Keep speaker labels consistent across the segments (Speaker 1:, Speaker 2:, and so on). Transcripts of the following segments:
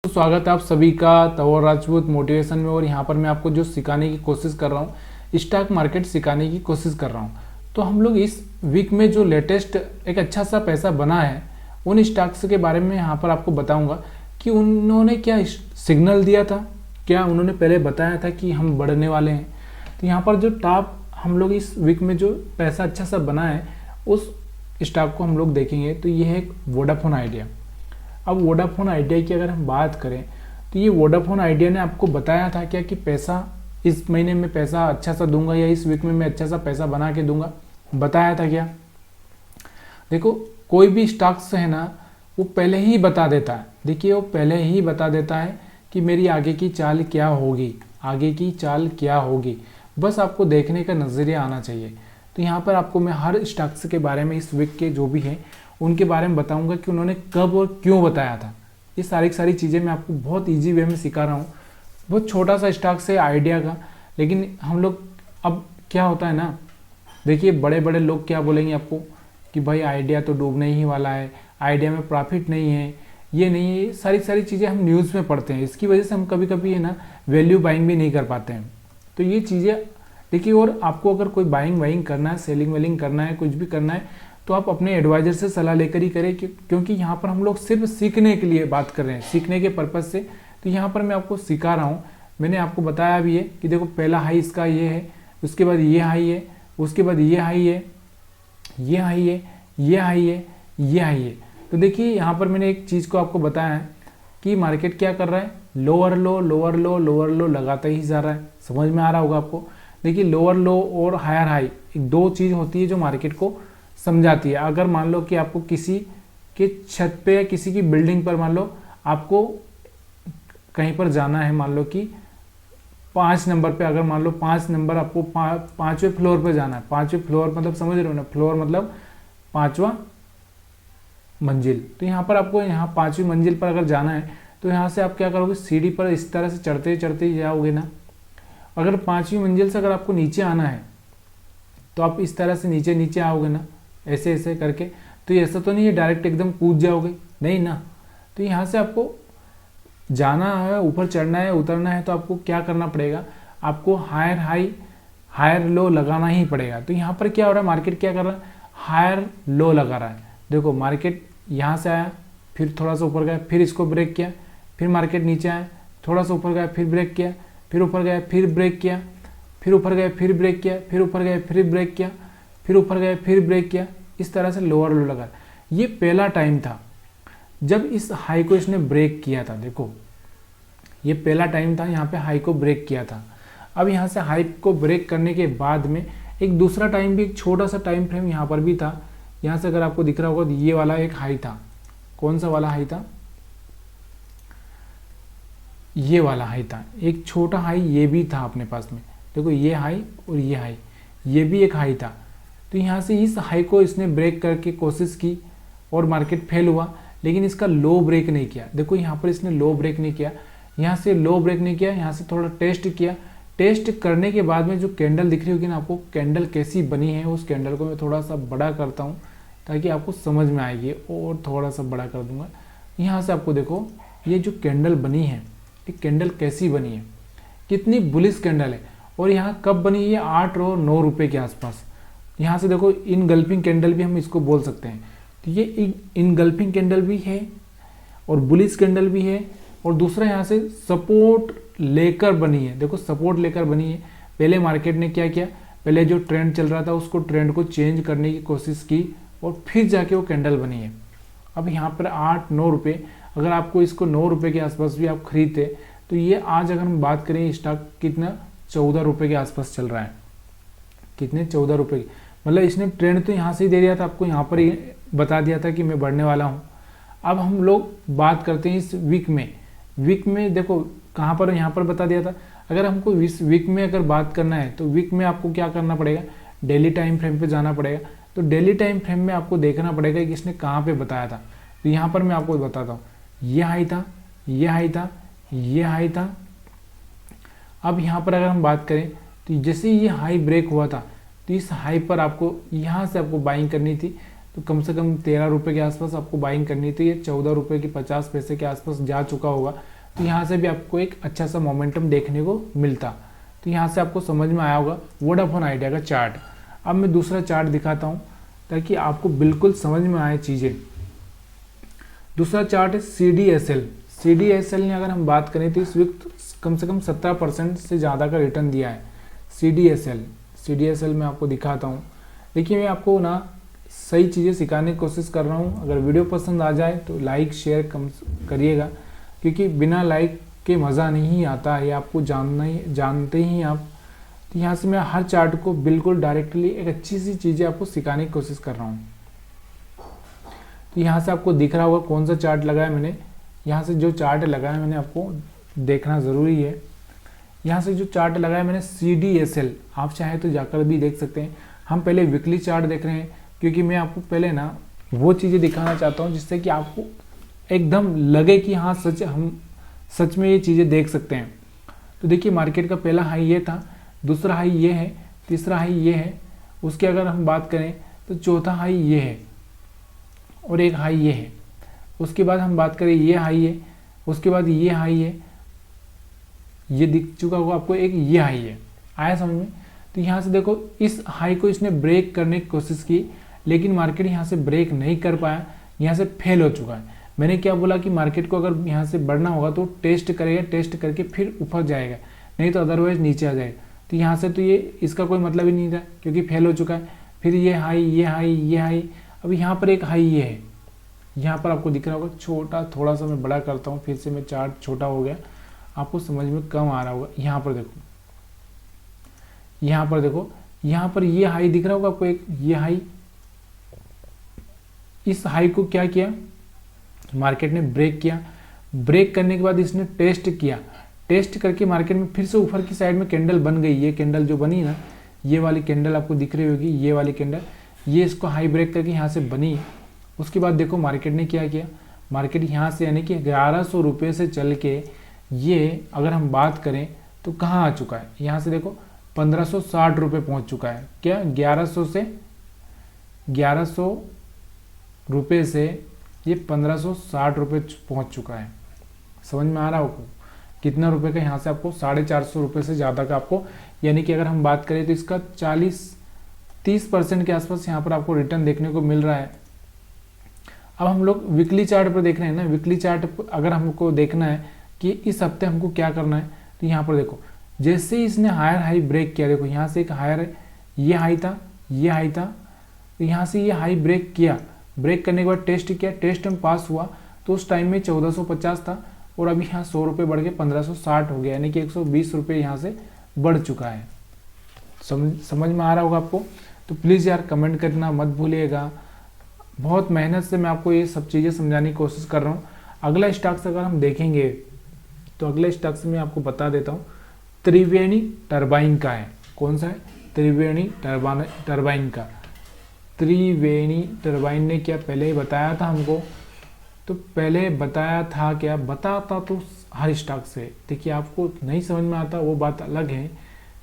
Speaker 1: स्वागत है आप सभी का तवर राजपूत मोटिवेशन में। और यहाँ पर मैं आपको जो सिखाने की कोशिश कर रहा हूँ, स्टॉक मार्केट सिखाने की कोशिश कर रहा हूँ। तो हम लोग इस वीक में जो लेटेस्ट एक अच्छा सा पैसा बना है, उन स्टॉक्स के बारे में यहाँ पर आपको बताऊँगा कि उन्होंने क्या सिग्नल दिया था, क्या उन्होंने पहले बताया था कि हम बढ़ने वाले हैं। तो यहाँ पर जो टॉप हम लोग इस वीक में जो पैसा अच्छा सा बना है, उस स्टॉक को हम लोग देखेंगे। तो ये है एक वोडाफोन आइडिया। अब वोडाफोन आइडिया की अगर हम बात करें तो ये वोडाफोन आइडिया ने आपको बताया था क्या कि पैसा इस महीने में पैसा अच्छा सा दूंगा या इस वीक में मैं अच्छा सा पैसा बना के दूंगा, बताया था क्या? देखो, कोई भी स्टॉक्स है ना, वो पहले ही बता देता है। देखिए, वो पहले ही बता देता है कि मेरी आगे की चाल क्या होगी, आगे की चाल क्या होगी। बस आपको देखने का नज़रिया आना चाहिए। तो यहाँ पर आपको मैं हर स्टॉक्स के बारे में इस वीक के जो भी हैं उनके बारे में बताऊंगा कि उन्होंने कब और क्यों बताया था। ये सारी चीज़ें मैं आपको बहुत इजी वे में सिखा रहा हूँ। बहुत छोटा सा स्टॉक्स है आइडिया का, लेकिन हम लोग अब क्या होता है ना, देखिए बड़े बड़े लोग क्या बोलेंगे आपको कि भाई आइडिया तो डूबने ही वाला है, आइडिया में प्रॉफिट नहीं है, ये नहीं है। सारी चीज़ें हम न्यूज़ में पढ़ते हैं, इसकी वजह से हम कभी कभी है ना वैल्यू बाइंग भी नहीं कर पाते हैं। तो ये चीज़ें देखिए, और आपको अगर कोई बाइंग वाइंग करना है, सेलिंग वेलिंग करना है, कुछ भी करना है, तो आप अपने एडवाइजर से सलाह लेकर ही करें, क्योंकि यहाँ पर हम लोग सिर्फ सीखने के लिए बात कर रहे हैं, सीखने के पर्पज़ से। तो यहाँ पर मैं आपको सिखा रहा हूँ। मैंने आपको बताया भी है कि देखो पहला हाई इसका ये है, उसके बाद ये हाई है, उसके बाद ये हाई है, ये हाई है, ये हाई है, ये हाई है। तो देखिए यहाँ पर मैंने एक चीज़ को आपको बताया है कि मार्केट क्या कर रहा है, लोअर लो लोअर लो लोअर लो लगाता ही जा रहा है। समझ में आ रहा होगा आपको। देखिए, लोअर लो और हायर हाई एक दो चीज़ होती है जो मार्केट को समझाती है। अगर मान लो कि आपको किसी के छत पे या किसी की बिल्डिंग पर मान लो आपको कहीं पर जाना है, मान लो कि 5 नंबर पे, अगर मान लो 5 नंबर आपको 5वें फ्लोर पे जाना है। 5वें फ्लोर मतलब समझ रहे हो ना, फ्लोर मतलब 5वां मंजिल। तो यहाँ पर आपको यहाँ 5वीं मंजिल पर अगर जाना है तो यहाँ से आप क्या करोगे, सीढ़ी पर इस तरह से चढ़ते चढ़ते जाओगे ना। अगर 5वीं मंजिल से अगर आपको नीचे आना है तो आप इस तरह से नीचे नीचे आओगे ना, ऐसे ऐसे करके। तो ये ऐसा तो नहीं है डायरेक्ट एकदम कूद जाओगे, नहीं ना। तो यहाँ से आपको जाना है, ऊपर चढ़ना है, उतरना है, तो आपको क्या करना पड़ेगा, आपको हायर हाई हायर लो लगाना ही पड़ेगा। तो यहाँ पर क्या हो रहा है, मार्केट क्या कर रहा है, हायर लो लगा रहा है। देखो मार्केट यहाँ से आया, फिर थोड़ा सा ऊपर गया, फिर इसको ब्रेक किया, फिर मार्केट नीचे आया, थोड़ा सा ऊपर गया, फिर ब्रेक किया, फिर ऊपर गया, फिर ब्रेक किया, फिर ऊपर गए, फिर ब्रेक किया, फिर ऊपर गए, फिर ब्रेक किया, फिर ऊपर गए, फिर ब्रेक किया। इस तरह से लोअर लो लगा। ये पहला टाइम था जब इस हाई को इसने ब्रेक किया था। देखो, ये पहला टाइम था यहाँ पे हाई को ब्रेक किया था। अब यहाँ से हाई को ब्रेक करने के बाद में एक दूसरा टाइम भी, एक छोटा सा टाइम फ्रेम यहाँ पर भी था। यहाँ से अगर आपको दिख रहा होगा तो ये वाला एक हाई था। कौन सा वाला हाई था, ये वाला हाई था। एक छोटा हाई ये भी था अपने पास में। देखो ये हाई और ये हाई, ये भी एक हाई था। तो यहाँ से इस हाई को इसने ब्रेक करके कोशिश की और मार्केट फेल हुआ, लेकिन इसका लो ब्रेक नहीं किया। देखो यहाँ पर इसने लो ब्रेक नहीं किया, यहाँ से लो ब्रेक नहीं किया, यहाँ से थोड़ा टेस्ट किया। टेस्ट करने के बाद में जो कैंडल दिख रही होगी ना आपको, कैंडल कैसी बनी है, उस कैंडल को मैं थोड़ा सा बड़ा करता हूँ ताकि आपको समझ में आएगी, और थोड़ा सा बड़ा कर दूंगा। यहाँ से आपको देखो ये जो कैंडल बनी है, ये कैंडल कैसी बनी है, कितनी बुलिश कैंडल है। और यहाँ कब बनी है, 8 और 9 रुपये के आसपास। यहाँ से देखो इनगल्फिंग कैंडल भी हम इसको बोल सकते हैं। तो ये इनगल्फिंग कैंडल भी है और बुलिश कैंडल भी है। और दूसरा यहाँ से सपोर्ट लेकर बनी है। देखो सपोर्ट लेकर बनी है। पहले मार्केट ने क्या किया, पहले जो ट्रेंड चल रहा था उसको, ट्रेंड को चेंज करने की कोशिश की और फिर जाके वो कैंडल बनी है। अब यहाँ पर 8-9 रुपये, अगर आपको इसको 9 रुपये के आसपास भी आप खरीदते तो ये आज अगर हम बात करें स्टॉक कितना 14 रुपये के आसपास चल रहा है। कितने, 14 रुपये। मतलब इसने ट्रेंड तो यहाँ से ही दे दिया था आपको, यहाँ पर ही बता दिया था कि मैं बढ़ने वाला हूँ। अब हम लोग बात करते हैं इस वीक में। वीक में देखो कहाँ पर, यहाँ पर बता दिया था। अगर हमको इस वीक में अगर बात करना है तो वीक में आपको क्या करना पड़ेगा, डेली टाइम फ्रेम पे जाना पड़ेगा। तो डेली टाइम फ्रेम में आपको देखना पड़ेगा कि इसने कहाँ पे बताया था। तो यहाँ पर मैं आपको बताता हूँ, ये हाई था, ये हाई था, ये हाई था। अब यहाँ पर अगर हम बात करें तो जैसे ये हाई ब्रेक हुआ था तो इस हाई पर आपको यहाँ से आपको बाइंग करनी थी। तो कम से कम 13 रुपये के आसपास आपको बाइंग करनी थी। ये 14 रुपये की 50 पैसे के आसपास जा चुका होगा। तो यहाँ से भी आपको एक अच्छा सा मोमेंटम देखने को मिलता। तो यहाँ से आपको समझ में आया होगा वोडाफोन आइडिया का चार्ट। अब मैं दूसरा चार्ट दिखाता हूँ ताकि आपको बिल्कुल समझ में आए चीज़ें। दूसरा चार्ट है CDSL। CDSL ने अगर हम बात करें तो इस वक्त कम से कम 17% से ज़्यादा का रिटर्न दिया है। CDSL मैं आपको दिखाता हूँ। देखिए, मैं आपको ना सही चीज़ें सिखाने की कोशिश कर रहा हूँ। अगर वीडियो पसंद आ जाए तो लाइक शेयर कम करिएगा, क्योंकि बिना लाइक के मज़ा नहीं आता है, आपको जानते ही आप। तो यहाँ से मैं हर चार्ट को बिल्कुल डायरेक्टली एक अच्छी सी चीज़ें आपको सिखाने की कोशिश कर रहा हूँ। तो यहाँ से आपको दिख रहा होगा कौन सा चार्ट लगाया मैंने। यहाँ से जो चार्ट लगाया मैंने आपको देखना ज़रूरी है। यहाँ से जो चार्ट लगाया मैंने CDSL, आप चाहे तो जाकर भी देख सकते हैं। हम पहले वीकली चार्ट देख रहे हैं, क्योंकि मैं आपको पहले ना वो चीज़ें दिखाना चाहता हूँ जिससे कि आपको एकदम लगे कि हाँ हम सच में ये चीज़ें देख सकते हैं। तो देखिए, मार्केट का पहला हाई ये था, दूसरा हाई ये है, तीसरा हाई ये है, उसके अगर हम बात करें तो चौथा हाई ये है और एक हाई ये है। उसके बाद हम बात करें ये हाई है, उसके बाद ये हाई है, ये दिख चुका होगा आपको, एक ये हाई है। आया समझ में? तो यहाँ से देखो, इस हाई को इसने ब्रेक करने की कोशिश की, लेकिन मार्केट यहाँ से ब्रेक नहीं कर पाया, यहाँ से फेल हो चुका है। मैंने क्या बोला कि मार्केट को अगर यहाँ से बढ़ना होगा तो टेस्ट करेगा, टेस्ट करके फिर ऊपर जाएगा, नहीं तो अदरवाइज नीचे आ जाएगा। तो यहाँ से तो ये इसका कोई मतलब ही नहीं था, क्योंकि फेल हो चुका है। फिर ये हाई, ये हाई, ये हाई, अब यहाँ पर एक हाई ये है, यहाँ पर आपको दिख रहा होगा छोटा। थोड़ा सा मैं बड़ा करता हूँ, फिर से मैं चार्ट छोटा हो गया, आपको समझ में कम आ रहा होगा। यहाँ पर देखो, यहाँ पर देखो, यहाँ पर ये हाई दिख रहा होगा आपको, एक ये हाई। इस हाई को क्या किया, मार्केट ने ब्रेक किया। ब्रेक करने के बाद इसने टेस्ट किया, टेस्ट करके मार्केट में फिर से ऊपर की साइड में कैंडल बन गई। ये कैंडल जो बनी ना, ये वाली कैंडल आपको दिख रही होगी, ये वाली कैंडल, ये इसको हाई ब्रेक करके यहाँ से बनी। उसके बाद देखो मार्केट ने क्या किया, मार्केट यहाँ से यानी कि 1100 रुपये से चल के ये अगर हम बात करें तो कहाँ आ चुका है, यहाँ से देखो 1560 रुपये पहुँच चुका है। क्या 1100 रुपये से ये 1560 रुपये पहुँच चुका है। समझ में आ रहा हो कितना रुपए का, यहाँ से आपको 450 रुपये से ज़्यादा का आपको, यानी कि अगर हम बात करें तो इसका 30% के आसपास यहाँ पर आपको रिटर्न देखने को मिल रहा है। अब हम लोग वीकली चार्ट पर देख रहे हैं ना, वीकली चार्ट अगर हमको देखना है कि इस हफ्ते हमको क्या करना है, तो यहाँ पर देखो, जैसे ही इसने हायर हाई ब्रेक किया, देखो यहाँ से एक हायर, ये हाई था, ये हाई था, तो यहाँ से ये हाई ब्रेक किया। ब्रेक करने के बाद टेस्ट किया, टेस्ट में पास हुआ, तो उस टाइम में 1450 था, और अभी यहाँ 100 रुपये बढ़ के 1560 हो गया, यानी कि 120 रुपये यहाँ से बढ़ चुका है। समझ में आ रहा होगा आपको? तो प्लीज़ यार कमेंट करना मत भूलिएगा। बहुत मेहनत से मैं आपको ये सब चीज़ें समझाने की कोशिश कर रहा हूँ। अगला स्टॉक्स अगर हम देखेंगे तो अगले स्टॉक्स में आपको बता देता हूँ, त्रिवेणी टरबाइन का है। कौन सा है? त्रिवेणी टरबाइन का। त्रिवेणी टरबाइन ने क्या पहले ही बताया था हमको, तो पहले बताया था क्या, बताता तो हर स्टॉक से। देखिए, आपको नहीं समझ में आता वो बात अलग है।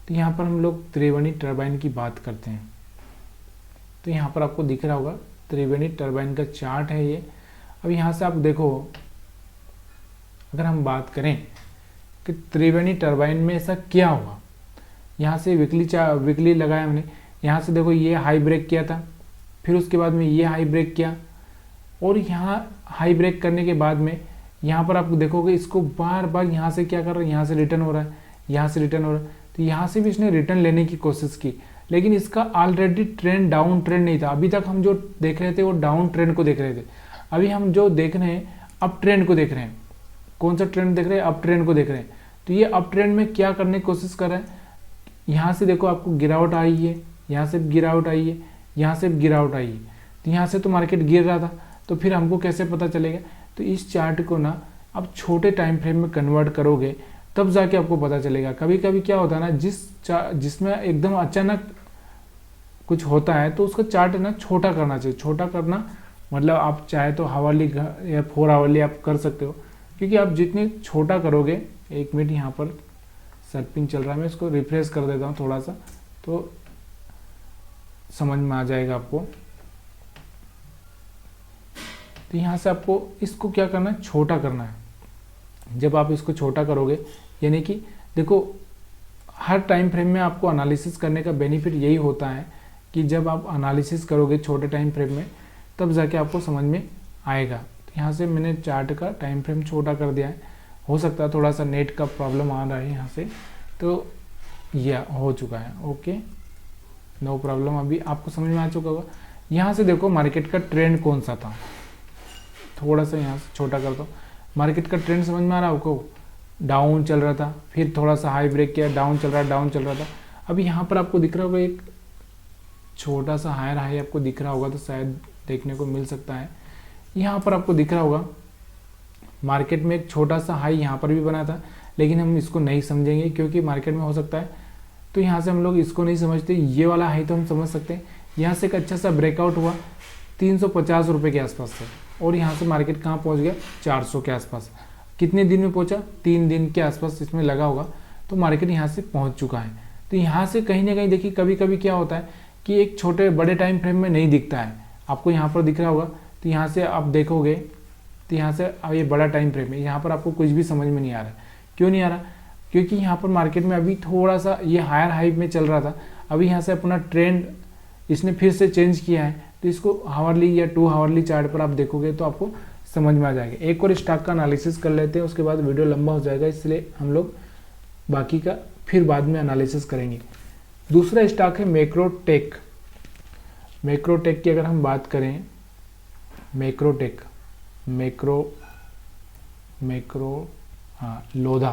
Speaker 1: तो यहाँ पर हम लोग त्रिवेणी टरबाइन की बात करते हैं। तो यहाँ पर आपको दिख रहा होगा त्रिवेणी टरबाइन का चार्ट है ये। अब यहाँ से आप देखो, अगर हम बात करें कि त्रिवेणी टरबाइन में ऐसा क्या हुआ, यहाँ से वीकली लगाया मैंने। यहाँ से देखो, ये हाई ब्रेक किया था, फिर उसके बाद में ये हाई ब्रेक किया, और यहाँ हाई ब्रेक करने के बाद में यहाँ पर आप देखोगे इसको बार बार यहाँ से क्या कर रहा है, यहाँ से रिटर्न हो रहा है, यहाँ से रिटर्न हो रहा है। तो यहाँ से भी इसने रिटर्न लेने की कोशिश की, लेकिन इसका ऑलरेडी ट्रेंड डाउन ट्रेंड नहीं था। अभी तक हम जो देख रहे थे वो डाउन ट्रेंड को देख रहे थे, अभी हम जो देख रहे हैं अप ट्रेंड को देख रहे हैं। कौन सा ट्रेंड देख रहे हैं? अप ट्रेंड को देख रहे हैं। तो ये अप ट्रेंड में क्या करने की कोशिश कर रहा है, यहाँ से देखो आपको गिरावट आई है, यहाँ से गिरावट आई है, यहाँ से गिरावट आई है। तो यहाँ से तो मार्केट गिर रहा था, तो फिर हमको कैसे पता चलेगा? तो इस चार्ट को ना आप छोटे टाइम फ्रेम में कन्वर्ट करोगे तब जाके आपको पता चलेगा। कभी कभी क्या होता है ना, जिसमें एकदम अचानक कुछ होता है तो उसका चार्ट ना छोटा करना चाहिए। छोटा करना मतलब आप चाहे तो हावरली या 4 आवरली आप कर सकते हो, क्योंकि आप जितने छोटा करोगे, 1 मिनट यहाँ पर सर्पिंग चल रहा है, मैं इसको रिफ्रेश कर देता हूँ थोड़ा सा, तो समझ में आ जाएगा आपको। तो यहाँ से आपको इसको क्या करना है, छोटा करना है। जब आप इसको छोटा करोगे, यानी कि देखो हर टाइम फ्रेम में आपको एनालिसिस करने का बेनिफिट यही होता है कि जब आप एनालिसिस करोगे छोटे टाइम फ्रेम में तब जाके आपको समझ में आएगा। तो यहाँ से मैंने चार्ट का टाइम फ्रेम छोटा कर दिया है, हो सकता है थोड़ा सा नेट का प्रॉब्लम आ रहा है यहाँ से, तो यह हो चुका है। ओके, नो प्रॉब्लम, अभी आपको समझ में आ चुका होगा। यहाँ से देखो मार्केट का ट्रेंड कौन सा था, थोड़ा सा यहाँ से छोटा कर दो। मार्केट का ट्रेंड समझ में आ रहा है आपको, डाउन चल रहा था, फिर थोड़ा सा हाई ब्रेक किया, डाउन चल रहा था। अभी यहाँ पर आपको दिख रहा होगा एक छोटा सा हायर हाई आपको दिख रहा होगा, तो शायद देखने को मिल सकता है। यहाँ पर आपको दिख रहा होगा मार्केट में एक छोटा सा हाई यहाँ पर भी बना था, लेकिन हम इसको नहीं समझेंगे क्योंकि मार्केट में हो सकता है, तो यहाँ से हम लोग इसको नहीं समझते। ये वाला हाई तो हम समझ सकते हैं। यहाँ से एक अच्छा सा ब्रेकआउट हुआ 350 रुपये के आसपास से, और यहाँ से मार्केट कहाँ पहुँच गया 400 के आसपास। कितने दिन में पहुँचा, 3 दिन के आसपास इसमें लगा होगा, तो मार्केट यहाँ से पहुँच चुका है। तो यहाँ से कहीं ना कहीं देखिए कभी कभी क्या होता है कि एक छोटे बड़े टाइम फ्रेम में नहीं दिखता है, आपको यहाँ पर दिख रहा होगा। तो यहाँ से आप देखोगे तो यहाँ से अब ये बड़ा टाइम फ्रेम है, यहाँ पर आपको कुछ भी समझ में नहीं आ रहा। क्यों नहीं आ रहा, क्योंकि यहाँ पर मार्केट में अभी थोड़ा सा ये हायर हाई में चल रहा था, अभी यहाँ से अपना ट्रेंड इसने फिर से चेंज किया है। तो इसको हावरली या 2 हावरली चार्ट पर आप देखोगे तो आपको समझ में आ जाएगा। एक और स्टॉक का एनालिसिस कर लेते हैं, उसके बाद वीडियो लंबा हो जाएगा, इसलिए हम लोग बाकी का फिर बाद में एनालिसिस करेंगे। दूसरा स्टॉक है मैक्रोटेक। मैक्रोटेक की अगर हम बात करें, मैक्रोटेक लोधा,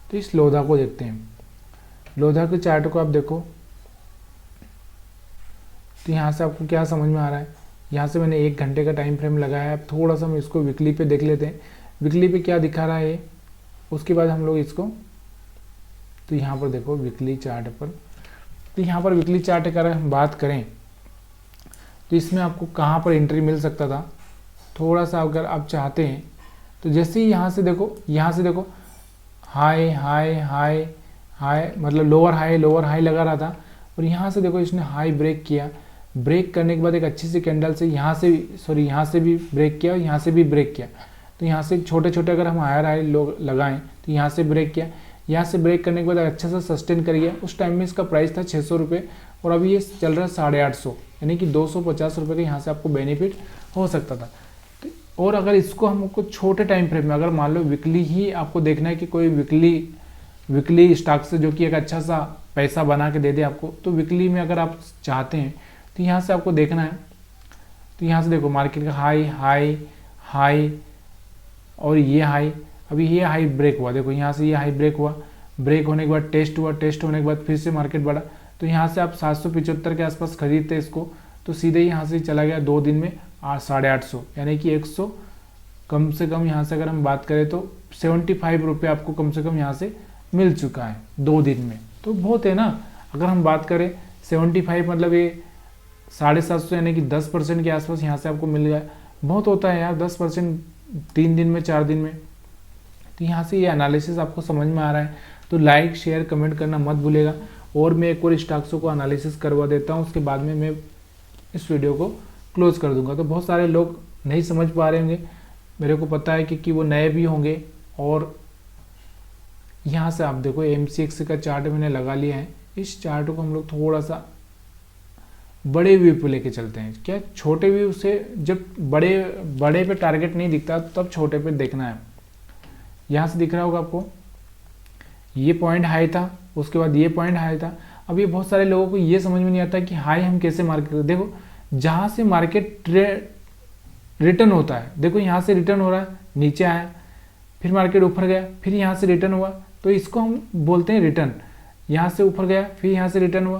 Speaker 1: तो इस लोधा को देखते हैं। लोधा के चार्ट को आप देखो तो यहाँ से आपको क्या समझ में आ रहा है। यहाँ से मैंने 1 घंटे का टाइम फ्रेम लगाया है। अब थोड़ा सा हम इसको वीकली पे देख लेते हैं, वीकली पे क्या दिखा रहा है, उसके बाद हम लोग इसको, तो यहाँ पर देखो वीकली चार्ट पर, तो यहाँ पर वीकली चार्ट की अगर हम बात करें तो इसमें आपको कहाँ पर एंट्री मिल सकता था, थोड़ा सा अगर आप चाहते हैं तो जैसे ही यहाँ से देखो हाई हाई हाई हाई, मतलब लोअर हाई लगा रहा था, और यहाँ से देखो इसने हाई ब्रेक किया, ब्रेक करने के बाद एक अच्छी सी कैंडल से यहाँ से भी ब्रेक किया और यहाँ से भी ब्रेक किया। तो यहाँ से छोटे छोटे अगर हम हायर हाई लोग लगाएं तो यहाँ से ब्रेक किया, यहाँ से ब्रेक करने के बाद अच्छा सा सस्टेन कर गया। उस टाइम में इसका प्राइस था 600 रुपये और अभी ये चल रहा है 850, यानी कि 250 रुपये का यहाँ से आपको बेनिफिट हो सकता था। और अगर इसको हमको छोटे टाइम फ्रेम में, अगर मान लो वीकली ही आपको देखना है कि कोई वीकली स्टॉक से जो कि एक अच्छा सा पैसा बना के दे दे आपको, तो वीकली में अगर आप चाहते हैं तो यहाँ से आपको देखना है। तो यहाँ से देखो मार्केट का हाई हाई हाई और ये हाई, अभी ये हाई ब्रेक हुआ, देखो यहाँ से ये हाई ब्रेक हुआ, ब्रेक होने के बाद टेस्ट हुआ, टेस्ट होने के बाद फिर से मार्केट बढ़ा। तो यहाँ से आप 775 के आसपास खरीदते इसको, तो सीधे यहाँ से चला गया 2 दिन में 850, यानी कि 100 कम से कम, यहाँ से अगर हम बात करें तो 75 रुपये आपको कम से कम यहाँ से मिल चुका है 2 दिन में। तो बहुत है ना, अगर हम बात करें 75 मतलब ये 750, यानी कि 10% के आसपास यहाँ से आपको मिल गया। बहुत होता है यार 10% 3 दिन में 4 दिन में। तो यहाँ से ये एनालिसिस आपको समझ में आ रहा है तो लाइक शेयर कमेंट करना मत भूलेगा। और मैं एक और स्टॉक्सों को एनालिसिस करवा देता हूँ, उसके बाद में मैं इस वीडियो को क्लोज कर दूंगा। तो बहुत सारे लोग नहीं समझ पा रहे होंगे, मेरे को पता है कि वो नए भी होंगे। और यहाँ से आप देखो MCX का चार्ट मैंने लगा लिया है। इस चार्ट को हम लोग थोड़ा सा बड़े व्यू पे लेके चलते हैं। क्या छोटे व्यू से, जब बड़े पे टारगेट नहीं दिखता तब छोटे पे देखना है। यहाँ से दिख रहा होगा आपको, ये पॉइंट हाई था, उसके बाद ये पॉइंट हाई था। अब ये बहुत सारे लोगों को ये समझ में नहीं आता कि हाई हम कैसे मार्केट करें। देखो जहाँ से मार्केट रिटर्न होता है, देखो यहाँ से रिटर्न हो रहा है, नीचे आया, फिर मार्केट ऊपर गया, फिर यहाँ से रिटर्न हुआ, तो इसको हम बोलते हैं रिटर्न। यहाँ से ऊपर गया, फिर यहाँ से रिटर्न हुआ,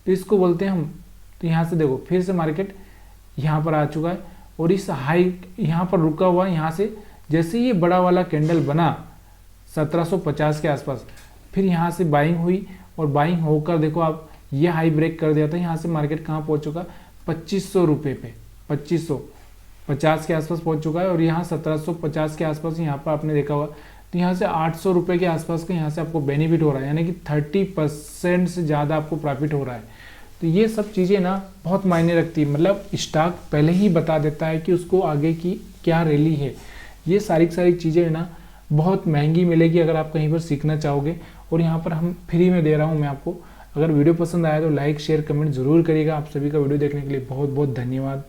Speaker 1: तो इसको बोलते हैं हम। तो यहाँ से देखो फिर से मार्केट यहाँ पर आ चुका है और इस हाई यहाँ पर रुका हुआ है। यहाँ से जैसे ये बड़ा वाला कैंडल बना 1750 के आसपास, फिर यहाँ से बाइंग हुई और बाइंग होकर देखो आप ये हाई ब्रेक कर दिया था। यहाँ से मार्केट कहाँ पहुँच चुका, 2500 रुपये पे, 2550 के आसपास पहुँच चुका है। और यहाँ 1750 के आसपास यहाँ पर आपने देखा हुआ, तो यहाँ से 800 रुपये के आसपास का यहाँ से आपको बेनिफिट हो रहा है, यानी कि 30% से ज़्यादा आपको प्रॉफिट हो रहा है। तो ये सब चीज़ें ना बहुत मायने रखती है, मतलब स्टॉक पहले ही बता देता है कि उसको आगे की क्या रैली है। ये सारी चीज़ें ना बहुत महंगी मिलेगी अगर आप कहीं पर सीखना चाहोगे, और यहाँ पर हम फ्री में दे रहा हूँ मैं आपको। अगर वीडियो पसंद आया तो लाइक शेयर कमेंट जरूर करिएगा। आप सभी का वीडियो देखने के लिए बहुत बहुत धन्यवाद।